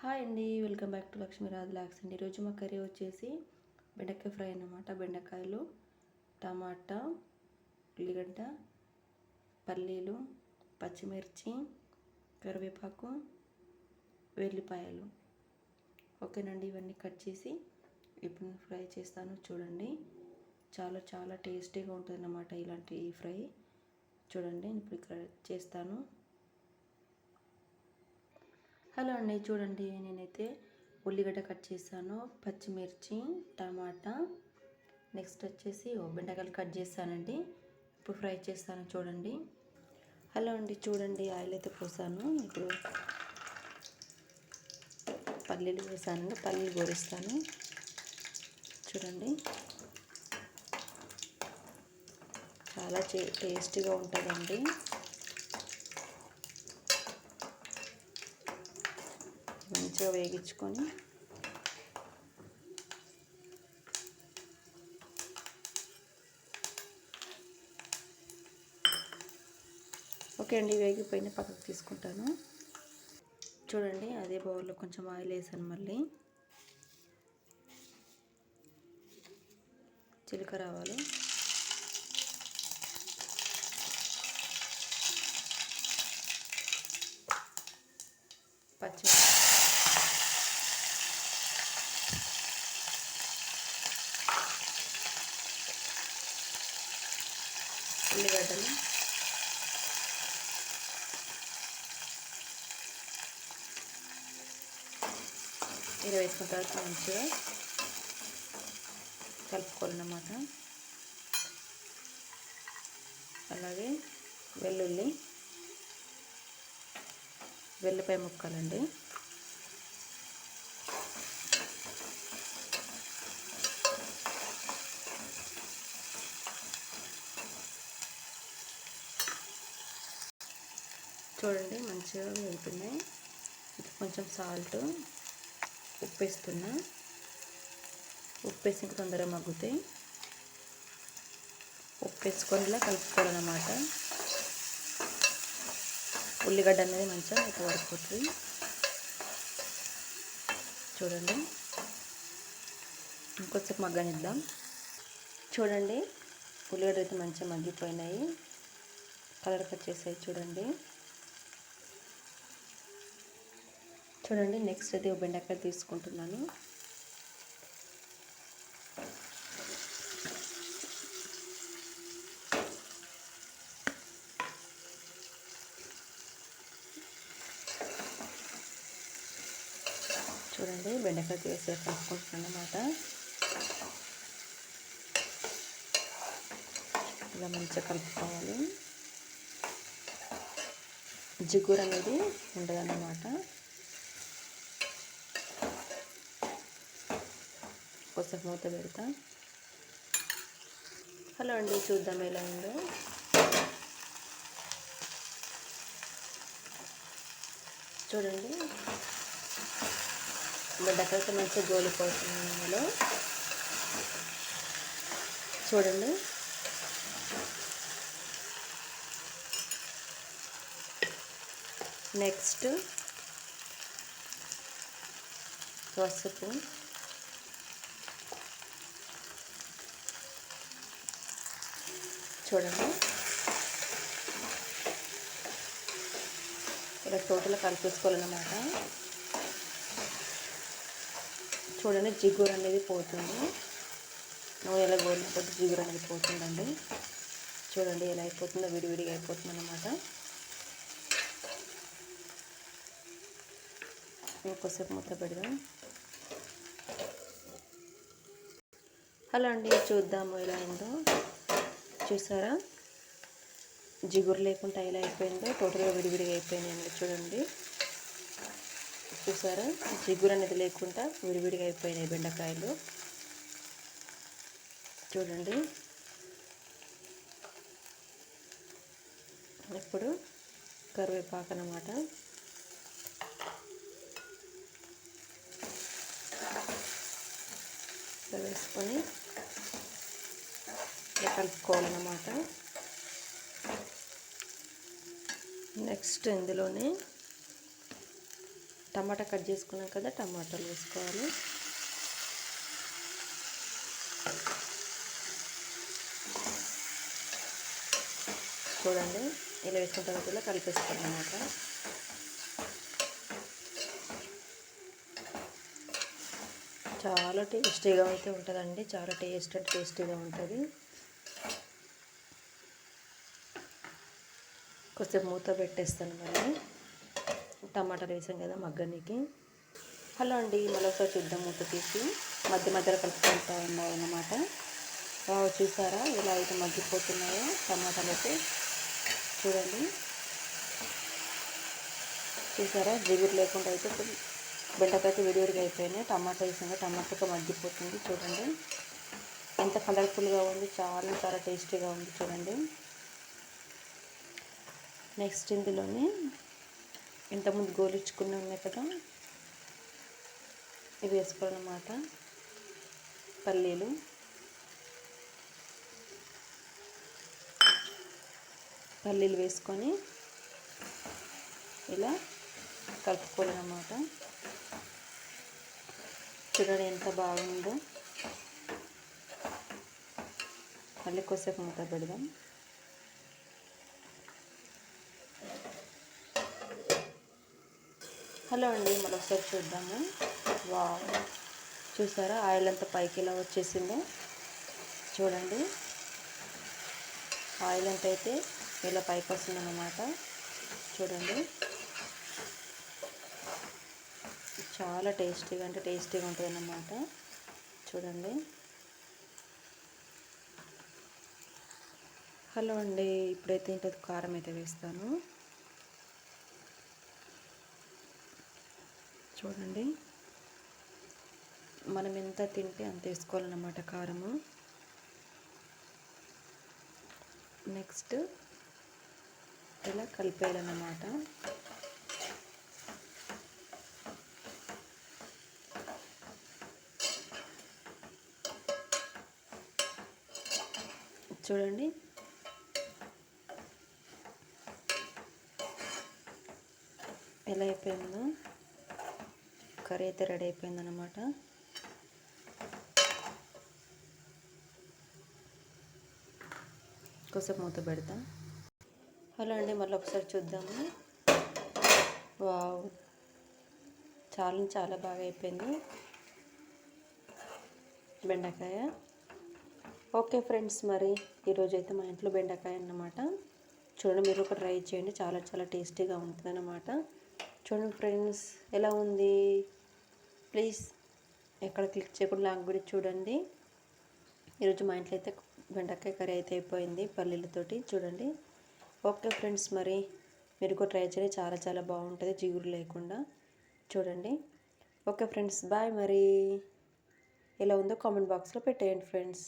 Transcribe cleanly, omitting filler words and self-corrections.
Hi అండి, welcome back to Lakshmi Raj lakhs అండి. ఈరోజు మా కర్రీ వచ్చేసి బెండకాయ ఫ్రై అన్నమాట. బెండకాయలు, టమాటా, ఉల్లిగడ్డ, పల్లీలు, పచ్చిమిర్చి, కరివేపాకు, వెల్లిపాయలు. ఓకేనండి, ఇవన్నీ కట్ చేసి ఇప్పుడు నేను ఫ్రై చేస్తాను. చూడండి, చాలా చాలా టేస్టీగా ఉంటుంది అన్నమాట ఇలాంటి ఫ్రై. చూడండి, ఇప్పుడు ఇక్కడ చేస్తాను. హలో అండి, చూడండి నేనైతే ఉల్లిగడ్డ కట్ చేశాను, పచ్చిమిర్చి, టమాటా, నెక్స్ట్ వచ్చేసి బెండకాయలు కట్ చేశానండి. ఇప్పుడు ఫ్రై చేస్తాను చూడండి. హలో అండి, చూడండి ఆయిల్ అయితే పోసాను. ఇప్పుడు పల్లీలు వేసాను, పల్లీలు గోరిస్తాను. చూడండి, చాలా టేస్టీగా ఉంటుందండి. మంచిగా వేగించుకొని ఓకే అండి, వేగిపోయిన పక్కకు తీసుకుంటాను. చూడండి, అదే బౌల్లో కొంచెం ఆయిల్ వేసాను. మళ్ళీ జీలకర్ర ఆవాలు, పచ్చిమిర్చి, ఉల్లిగడ్డలు, ఇలా వేసుకున్న తర్వాత మంచిగా కలుపుకోవాలన్నమాట. అలాగే వెల్లిపాయ ముక్కలండి. చూడండి, మంచిగా వేగుతున్నాయి. కొంచెం సాల్ట్, ఉప్పు వేస్తున్నా. ఉప్పు వేసి ఇంకా తొందరగా మగ్గుతాయి. ఉప్పు వేసుకొని ఇలా కలుపుకోవాలన్నమాట. ఉల్లిగడ్డ అనేది మంచిగా ఇట్లా పడిపోతుంది. చూడండి, ఇంకొంచెం మగ్గనిద్దాం. చూడండి, ఉల్లిగడ్డ అయితే మంచిగా మగ్గిపోయినాయి, కలర్ వచ్చేసాయి. చూడండి, నెక్స్ట్ అయితే బెండకాయ తీసుకుంటున్నాను. చూడండి, బెండకాయ వేసి కలుపుకుంటున్నాను అన్నమాట. ఇలా మంచిగా కలుపుకోవాలి. జిగురు అనేది ఉండదన్నమాట. కొంచెం మూత పెడతా. హలో అండి, చూద్దాం ఎలా ఉందో. చూడండి, బెండకాయతో మంచిగా గోలిపోతుంది ఇందులో. చూడండి, నెక్స్ట్ పసుపు, చూడండి ఇలా టోటల్గా కలిపేసుకోవాలన్నమాట. చూడండి, జిగురు అనేది పోతుంది. నూనెలో గోలిన కొద్ది జిగురు అనేది పోతుందండి. చూడండి ఎలా అయిపోతుందో, విడివిడిగా అయిపోతుంది అన్నమాట. ఇంకోసేపు మూత పెడదాం. హలో అండి, చూద్దాము ఎలా అయిందో. చూసారా, జిగురు లేకుండా ఎలా అయిపోయిందో, టోటల్గా విడివిడిగా అయిపోయినాయండి. చూడండి, చూసారా, జిగురు అనేది లేకుండా విడివిడిగా అయిపోయినాయి బెండకాయలు. చూడండి, ఇప్పుడు కరివేపాకు అన్నమాట. వేసుకొని కలుపుకోవాలన్నమాట. నెక్స్ట్ ఇందులోనే టమాటా కట్ చేసుకున్నాం కదా, టమాటాలు వేసుకోవాలి. చూడండి ఇలా వేసుకున్న తర్వాత ఇలా కలిపేసుకోవాలి అన్నమాట. చాలా టేస్టీగా అయితే ఉంటుందండి, చాలా టేస్టీగా ఉంటుంది. కొంచెం మూత పెట్టేస్తాను మళ్ళీ, టమాటాలు వేసాం కదా మగ్గనికి. హలో అండి, మళ్ళీ ఒకసారి చూద్దాం. మూత తీసి మధ్య మధ్యలో కలుపుకుంటూ ఉన్నాయి అన్నమాట. చూసారా ఇలా అయితే మగ్గిపోతున్నాయో టమాటాలు అయితే. చూడండి, చూసారా జిగురు లేకుండా అయితే బెండకాయ విడివిడిగా అయిపోయినాయి. టమాటా వేసాక టమాటాతో మగ్గిపోతుంది. చూడండి ఎంత కలర్ఫుల్గా ఉంది, చాలా చాలా టేస్టీగా ఉంది. చూడండి, నెక్స్ట్ ఇందులోనే ఇంతకుముందు గోలించుకుని ఉన్నాయి కదా, ఇవి వేసుకోవాలన్నమాట. పల్లీలు వేసుకొని ఇలా కలుపుకోవాలన్నమాట. చూడండి ఎంత బాగుందో. మళ్ళీ కొద్దిసేపు మూత పెడదాం. హలో అండి, మళ్ళీ ఒకసారి చూద్దాము. వావ్, చూసారా ఆయిల్ అంతా పైకి ఇలా వచ్చేసిందో. చూడండి ఆయిల్ అంతా అయితే ఇలా పైకి వస్తుందన్నమాట. చూడండి చాలా టేస్టీగా ఉంటుంది అన్నమాట. చూడండి. హలో అండి, ఇప్పుడైతే ఇంట్లో కారం అయితే వేస్తాను. చూడండి మనం ఎంత తింటే అంత వేసుకోవాలన్నమాట కారము. నెక్స్ట్ ఇలా కలిపేయాలన్నమాట. చూడండి ఎలా అయిపోయిందో, కర్రీ అయితే రెడీ అయిపోయిందన్నమాట. కొద్దిసేపు మూత పెడతా. హలో అండి, మళ్ళీ ఒకసారి చూద్దాము. వావ్, చాలా బాగా అయిపోయింది బెండకాయ. ఓకే ఫ్రెండ్స్, మరి ఈరోజు అయితే మా ఇంట్లో బెండకాయ అన్నమాట. చూడండి, మీరు ఒక ట్రై చేయండి, చాలా టేస్టీగా ఉంటుంది అన్నమాట. చూడండి ఫ్రెండ్స్ ఎలా ఉంది. ప్లీజ్ ఎక్కడ క్లిక్ చేయకుండా లాంగ్ కూడా చూడండి. ఈరోజు మా ఇంట్లో అయితే బెండకాయ కర్రీ అయితే అయిపోయింది పల్లీలతోటి. చూడండి. ఓకే ఫ్రెండ్స్, మరి మీరు కూడా ట్రై చేయండి, చాలా బాగుంటుంది జిగురు లేకుండా. చూడండి. Okay friends, bye. మరి ఎలా ఉందో కామెంట్ బాక్స్లో పెట్టేయండి ఫ్రెండ్స్.